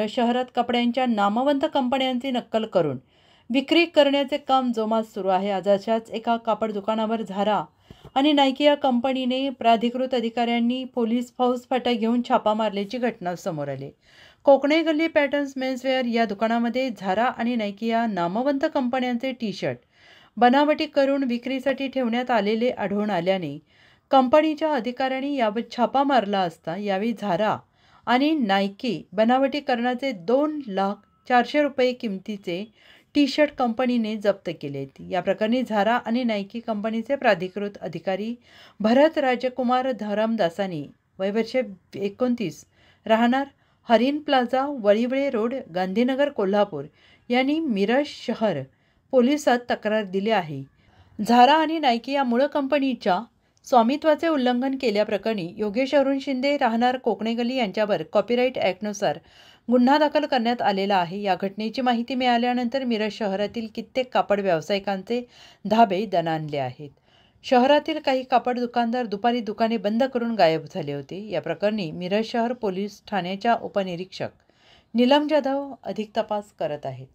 मिरज शहरात कपड्यांच्या नामवंत कंपन्यांची नक्कल करून विक्री करण्याचे काम जोमात सुरू आहे। आज अशाच एका कापड दुकानावर झारा आणि नाईकी या कंपनीने प्राधिकृत अधिकाऱ्यांनी पोलीस फौजफाटा घेऊन छापा मारल्याची घटना समोर आली। कोकणे गल्ली पॅटर्न्स मेन्सवेअर या दुकानामध्ये झारा आणि नाईकी या नामवंत कंपन्यांचे टी-शर्ट बनावटी करून विक्रीसाठी ठेवण्यात आलेले आढळून आल्याने कंपनीच्या अधिकाऱ्यांनी यावर छापा मारला असता यावेळी झारा आणि नाईकी बनावटीकरणाचे 2,04,000 रुपये किमतीचे टी-शर्ट कंपनीने जप्त केले। या प्रकरणी झारा आणि नाईकी कंपनीचे प्राधिकृत अधिकारी भरत राजकुमार धरमदासानी वय वर्ष 29 राहणार हरिण प्लाझा वळिवळे रोड गांधीनगर कोल्हापूर यांनी मिरज शहर पोलिसात तक्रार दिली आहे। झारा आणि नाईकी या मूळ कंपनीच्या स्वामित्वाचे उल्लंघन केल्याप्रकरणी योगेश अरुण शिंदे राहणार कोकणे गल्ली यांच्यावर कॉपीराइट ॲक्टनुसार गुन्हा दाखल करण्यात आलेला आहे। या घटनेची माहिती मिळाल्यानंतर मिरज शहरातील कित्येक कापड व्यावसायिकांचे धाबे दणाणले आहेत। शहरातील काही कापड दुकानदार दुपारी दुकाने बंद करून गायब झाले होते। या प्रकरणी मिरज शहर पोलीस ठाण्याच्या उपनिरीक्षक नीलम जाधव अधिक तपास करत आहेत।